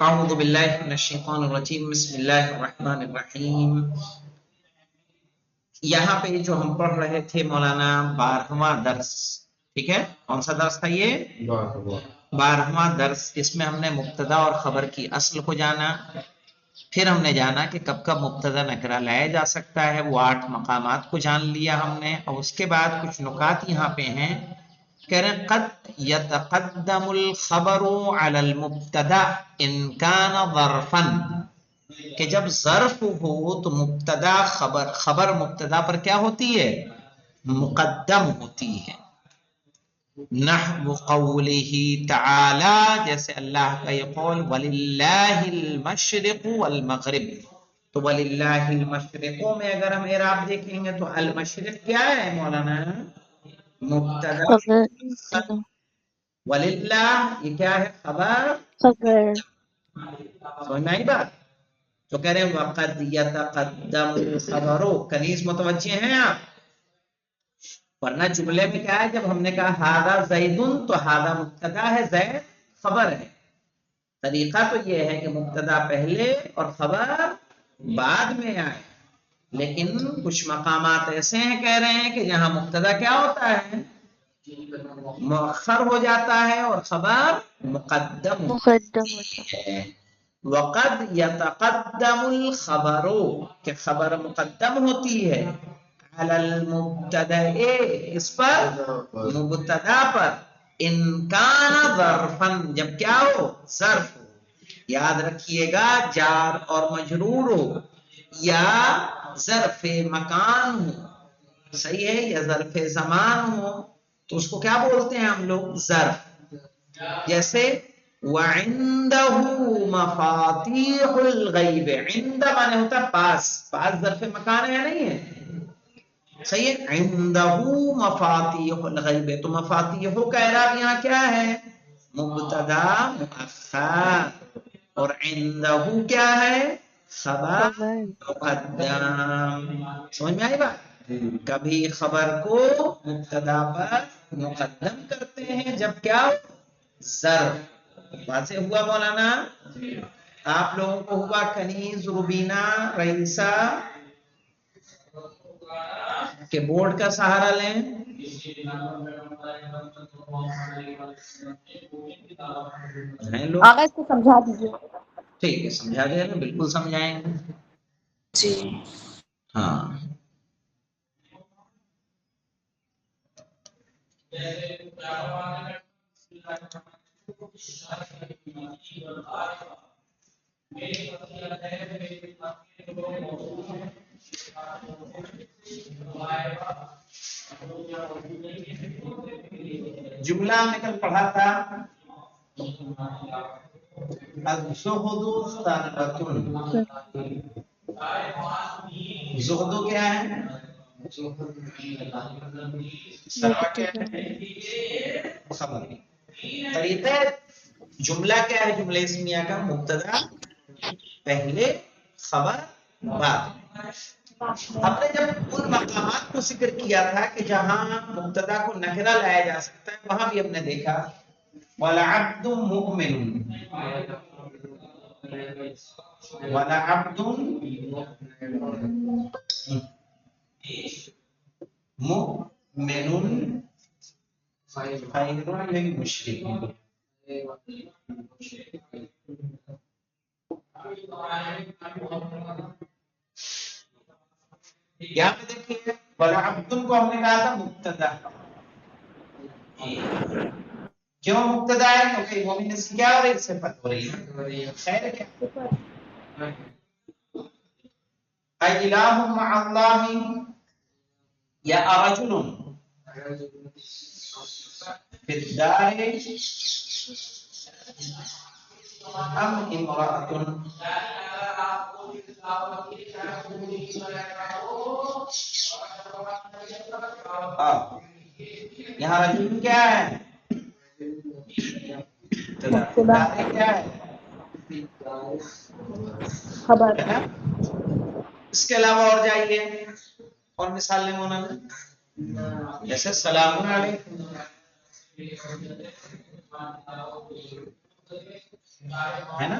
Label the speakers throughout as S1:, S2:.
S1: اعوذ باللہ من الشیطان الرجیم بسم اللہ الرحمن الرحیم۔ یہاں پہ جو ہم پڑھ رہے تھے مولانا 12واں درس، ٹھیک ہے، کون سا درس تھا یہ؟ 12واں درس۔ اس میں ہم نے مبتدا اور خبر کی اصل کو جانا، پھر ہم نے جانا کہ کب کب مبتدا نکرہ لایا جا سکتا ہے، وہ 8 مقامات کو جان لیا ہم نے، اور اس کے بعد کچھ نکات یہاں پہ ہیں۔ کہہ رہے ہیں قد یتقدم الخبر علی المبتدا ان کان ظرفا، کہ جب ظرف ہو تو مبتدا خبر مبتدا پر کیا ہوتی ہے؟ مقدم ہوتی ہے۔ نحو قولہ تعالی، جیسے اللہ کا یہ قول وَلِلَّهِ الْمَشْرِقُ وَالْمَغْرِبُ، تو وَلِلَّهِ الْمَشْرِقُ میں اگر ہم اعراب دیکھیں گے تو المشرق کیا ہے مولانا؟ مبتدا۔
S2: خبر
S1: وَلِلَّهِ یہ کیا ہے؟ خبر۔ سمجھ میں آئی بات؟ تو کہہ رہے ہیں وَقَدْ يَتَقَدَّمُ الْخَبَرُ، کنیز متوجہ ہیں آپ؟ ورنہ جملے میں کیا ہے، جب ہم نے کہا ہذا زیدن تو ہذا مبتدا ہے، زید خبر ہے۔ طریقہ تو یہ ہے کہ مبتدا پہلے اور خبر بعد میں آئے، لیکن کچھ مقامات ایسے ہیں کہہ رہے ہیں کہ جہاں مبتدا کیا ہوتا ہے؟ مؤخر ہو جاتا ہے اور خبر مقدم ہوتی ہے۔ وقد یتقدم الخبر، کہ خبر مقدم ہوتی ہے، علی المبتدا، اس پر مبتدا پر، ان کان ظرفا، جب کیا ہو؟ ظرف ہو۔ یاد رکھیے گا جار اور مجرور ہو، یا ظرف مکان ہو، صحیح ہے، یا ظرف زمان ہو، تو اس کو کیا بولتے ہیں ہم لوگ؟ ظرف۔ جیسے وَعِندَهُ مَفَاتِيحُ الْغَيْبِ، عند مانے ہوتا ہے پاس، پاس ظرف مکان ہے یا نہیں ہے؟ صحیح ہے، عِندَهُ مَفَاتِيحُ الْغَيْبِ، تو مفاتیح کا اعراب یہاں کیا ہے؟ مبتدا مؤخر، اور عِندَهُ کیا ہے؟ خبر مقدم۔ سمجھ میں آئی بات؟ کبھی خبر کو مبتدا پر مقدم کرتے ہیں جب کیا؟ ظرف۔ بات سے ہوا مولانا؟ آپ لوگوں کو ہوا کنیز، ربینہ، رئیسہ کہ بورڈ کا سہارا لیں؟
S2: آغاز کو سمجھا دیجیے۔
S1: ٹھیک ہے، سمجھا دیں گے، بالکل سمجھائیں گے
S2: جی
S1: ہاں۔ جملہ میں کل پڑھا تھا الزہد ثروۃ، زہد کیا ہے؟ ثروت کیا ہے؟ خبر۔ طریقہ جملہ کیا ہے؟ جملہ اسمیہ کا مبتدا پہلے، خبر بعد۔ ہم نے جب ان مقامات کو ذکر کیا تھا کہ جہاں مبتدا کو نکرہ لایا جا سکتا ہے، وہاں بھی ہم نے دیکھا وَلَعَبْدٌ مُؤْمِنٌ، وَلَعَبْدٌ مُؤْمِنٌ خَيْرٌ مِّن مُشْرِكٍ۔ یہاں پہ دیکھیے وَلَعَبْدٌ کو ہم نے کہا تھا مبتدا، کیوں مبتدا ہے؟ کیونکہ مومن سے کیا ہو رہی ہے؟ صفت ہو رہی ہے، خیر کیا؟ اَإِلَٰهٌ مَّعَ اللَّهِ یا رَجُلٌ فِي الدَّارِ أَمْ امْرَأَةٌ، یہاں رجل کیا ہے؟ مبتدا کیا ہے؟
S2: خبر۔
S1: اس کے علاوہ اور جائیے اور مثال لیں مولانا، جیسے سلام علیکم ہے نا،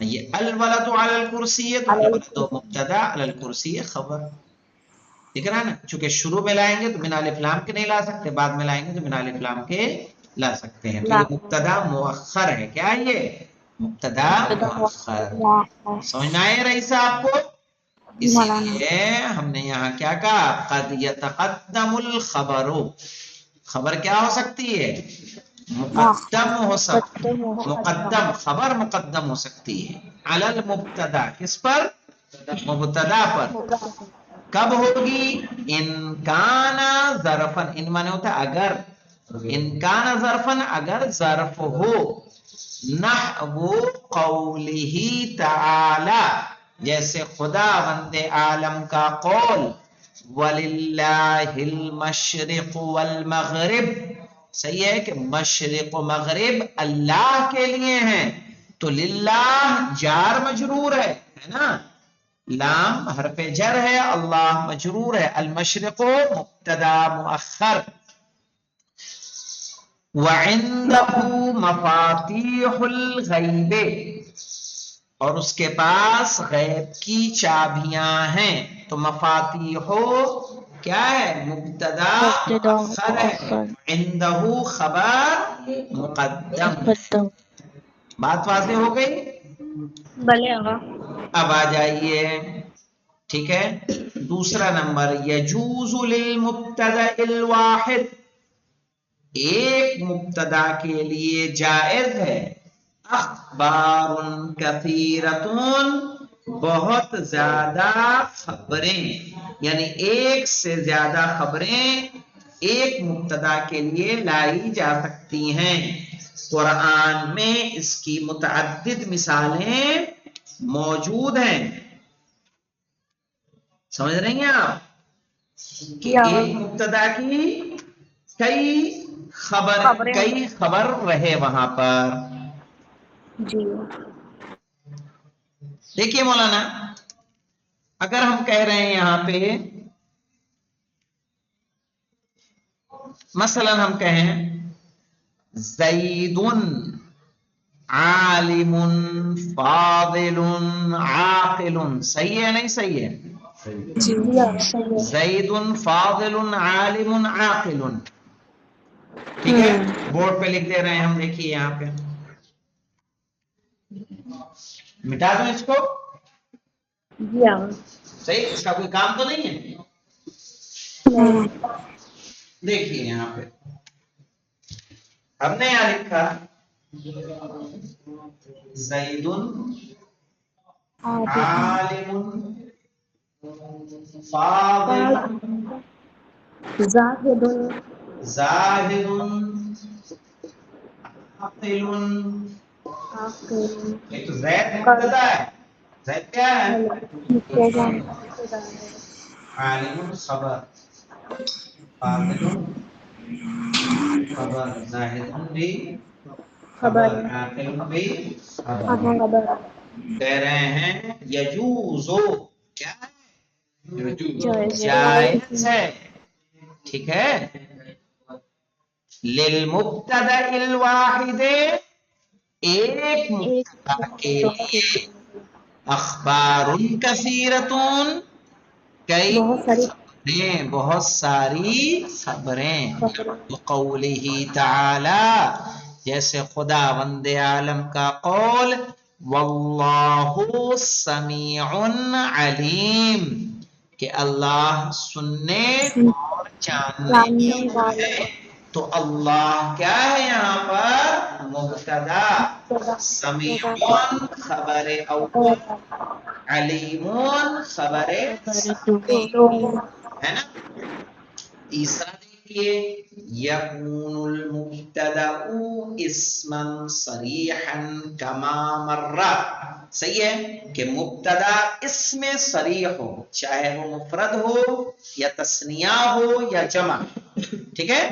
S1: یہ الولد علی الکرسی ہے تو الولد مبتدا علی الکرسی خبر، ٹھیک ہے نا؟ چونکہ شروع میں لائیں گے تو من الف لام کے نہیں لا سکتے، بعد میں لائیں گے تو من الف لام کے لا سکتے ہیں، تو یہ مبتدا مؤخر ہے، کیا ہے یہ؟ مبتدا مؤخر، سمجھنا ہے رئیس آپ کو؟ اسی لیے ہم نے یہاں کیا کہا، قد یتقدم الخبر، خبر کیا ہو سکتی ہے؟ مقدم ہو سکتی، مقدم خبر مقدم ہو سکتی ہے علی المبتدا، کس پر؟ مبتدا پر، کب ہوگی؟ ان کانا ظرفن، ان مانے ہوتا ہے اگر، ان کانا ظرفن اگر ظرف ہو، نحو قولہ تعالی، جیسے خدا بند عالم کا قول، وَلِلَّهِ الْمَشْرِقُ وَالْمَغْرِبِ، صحیح ہے کہ مشرق و مغرب اللہ کے لیے ہیں، تو للہ جار مجرور ہے نا، لام حرف جر ہے، اللہ مجرور ہے، المشرق مبتدا مؤخر، وعنده مفاتیح الغیب، اور اس کے پاس غیب کی چابیاں ہیں، تو مفاتیح کیا ہے؟ مبتدا مؤخر ہے، عنده خبر مقدم، بات واضح ہو گئی؟
S2: بلے آقا.
S1: اب آ جائیے، ٹھیک ہے، دوسرا نمبر، یجوز للمبتدا الواحد، ایک مبتدا کے لیے جائز ہے، اخبار کثیرتون، بہت زیادہ خبریں، یعنی ایک سے زیادہ خبریں ایک مبتدا کے لیے لائی جا سکتی ہیں، قرآن میں اس کی متعدد مثالیں موجود ہیں، سمجھ رہی ہیں آپ؟ کہ ایک مبتدا کی کئی خبر رہے وہاں پر.
S2: جی
S1: دیکھیے مولانا، اگر ہم کہہ رہے ہیں یہاں پہ مثلا ہم کہیں زید عالم فاضل عاقل، صحیح ہے نہیں صحیح ہے؟
S2: جی
S1: زید فاضل عالم عاقل، ٹھیک ہے، بورڈ پہ لکھ دے رہے ہیں ہم، دیکھیے یہاں پہ، مٹا دوں اس کو؟
S2: جی آقا.
S1: صحیح، اس کا کوئی کام تو نہیں ہے؟ دیکھیے یہاں پہ ہم نے یہاں لکھا زید عالم فاضل
S2: زاہد
S1: زاہد عاقل، یہ تو زید مبتدا ہے، زید کیا ہے؟ عالم خبر، فاضل خبر، زاہد بھی خبر، عاقل بھی خبر. کہہ رہے ہیں یجوزو، کیا ہے؟ جائز ہے، ٹھیک ہے، للمبتدا الواحد، ایک مبتدا کے لیے، اخبار کثیرتون، کئی خبریں، بہت ساری خبریں، قولہ تعالی، جیسے خدا بند عالم کا قول، واللہ سمیع علیم، کہ اللہ سننے اور جاننے والا ہے، تو اللہ کیا ہے یہاں پر؟ مبتدا، سمیع خبر اول، علیمون خبر ثانی، ہے نا؟ تیسرا دیکھیے، یکون المبتدا اسما صریحا کما مر، صحیح ہے کہ مبتدا اسم صریح ہو، چاہے وہ مفرد ہو یا تثنیہ ہو یا جمع، ٹھیک ہے،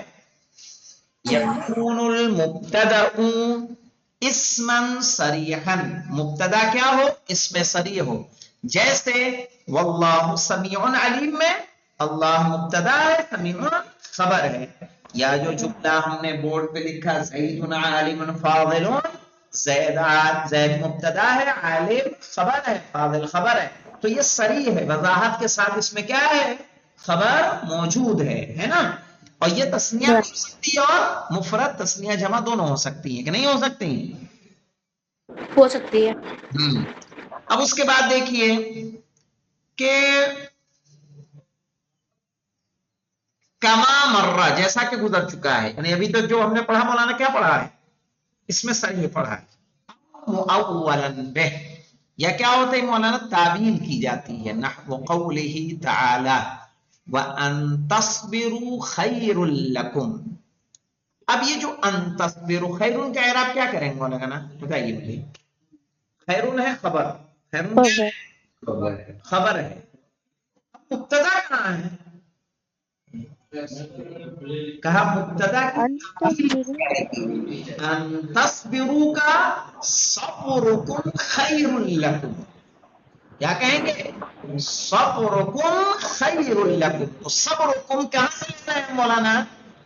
S1: یکون المبتدا اسما صریحا، مبتدا کیا ہو؟ اسم صریح ہو، جیسے واللہ سمیع علیم میں اللہ مبتدا ہے، سمیع خبر ہے، یا جو جملہ ہم نے بورڈ پہ لکھا زید عالم فاضل، زید مبتدا ہے، عالم خبر ہے، فاضل خبر ہے، تو یہ صریح ہے، وضاحت کے ساتھ اس میں کیا ہے، خبر موجود ہے نا. اور یہ تسنیہ بھی ہو سکتی ہے اور مفرد تسنیہ جمع دونوں ہو سکتی ہیں کہ نہیں ہو سکتی؟
S2: ہو سکتی ہے.
S1: اب اس کے بعد دیکھیے کہ کما مرہ، جیسا کہ گزر چکا ہے، یعنی ابھی تک جو ہم نے پڑھا مولانا کیا پڑھا ہے، اس میں صحیح پڑھا ہے. مؤولا بہ، یا کیا ہوتا ہے مولانا، تعبیر کی جاتی ہے. نحو قولہ تعالی وَأَن تَصْبِرُوا خَيْرٌ لَكُمْ. اب یہ جو ان تصبروا خیرون کا اعراب کیا کریں گے مولانا، بتائیے مجھے. خیرون ہے خبر، خیرون خبر ہے، مبتدا کہاں ہے، کہا مبتدا ان تصبروا کا صبرکم خیر لکم، کیا کہیں گے، صبرکم خیر لکم. تو صبرکم کہاں سے لینا ہے مولانا،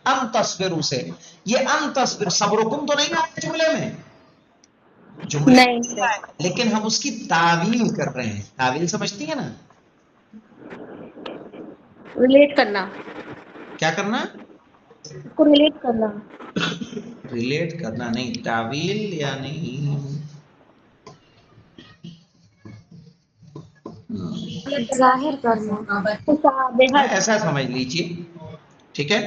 S1: ان تصبروا سے. یہ ان تصبر صبرکم تو نہیں آیا جملے میں، جملے
S2: نہیں
S1: لیکن ہم اس کی تعویل کر رہے ہیں. تعویل سمجھتی ہیں نا،
S2: ریلیٹ کرنا،
S1: کیا کرنا،
S2: اس کو ریلیٹ کرنا.
S1: ریلیٹ کرنا نہیں، تعویل یعنی
S2: ظاہر کرنا،
S1: ایسا سمجھ لیجیے، ٹھیک ہے.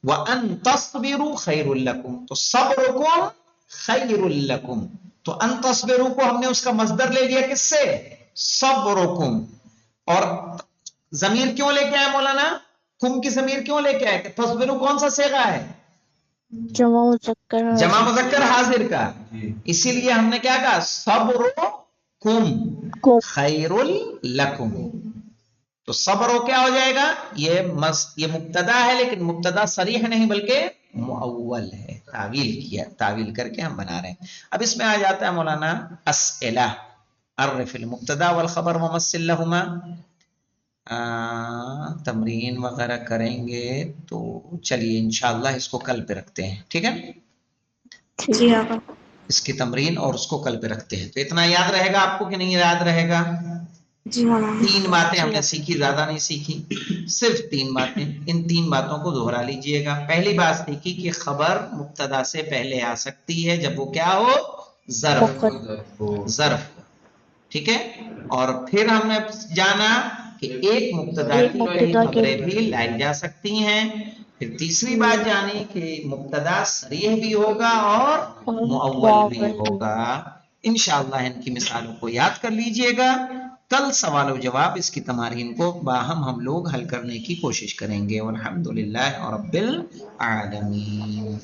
S1: وَأَن تَصْبِرُوا خَيْرٌ لَكُمْ، تو صبرکم خیر لکم. تو ان تصبروا کو ہم نے اس کا مصدر لے لیا کس سے، صبرکم. اور ضمیر کیوں لے کے آئے مولانا، کم کی ضمیر کیوں لے کے آئے، کہ تصبروا کون سا صیغہ ہے،
S2: جمع مذکر
S1: جمع مذکر حاضر کا، اسی لیے ہم نے کیا کہا، صبرکم خیر لکم. تو صبر ہو کیا ہو جائے گا، یہ مبتدا ہے لیکن مبتدا صریح نہیں بلکہ مؤول ہے، تعویل کیا، تعویل کر کے ہم بنا رہے ہیں. اب اس میں آ جاتا ہے مولانا اسئلہ. عرف المبتدا والخبر ومثل لهما. تمرین وغیرہ کریں گے تو چلیے انشاءاللہ اس کو کل پہ رکھتے ہیں، ٹھیک ہے.
S2: جی آقا.
S1: اس کی تمرین اور اس کو کل پہ رکھتے ہیں. تو اتنا یاد رہے گا آپ کو کہ نہیں یاد رہے گا،
S2: جی مولانا.
S1: 3 باتیں ہم نے سیکھی، زیادہ نہیں سیکھی، صرف 3 باتیں. ان 3 باتوں کو دوہرا لیجئے گا. پہلی بات سیکھی کہ خبر مبتدا سے پہلے آ سکتی ہے جب وہ کیا ہو، ظرف، ظرف، ٹھیک ہے. اور پھر ہم نے جانا کہ ایک مبتدا کی کئی خبریں بھی لائی جا سکتی ہیں. پھر تیسری بات جانی کہ مبتدا صریح بھی ہوگا اور مؤول بھی ہوگا. انشاءاللہ ان کی مثالوں کو یاد کر لیجئے گا. کل سوال و جواب اس کی تمارین کو باہم ہم لوگ حل کرنے کی کوشش کریں گے. والحمدللہ رب العالمین.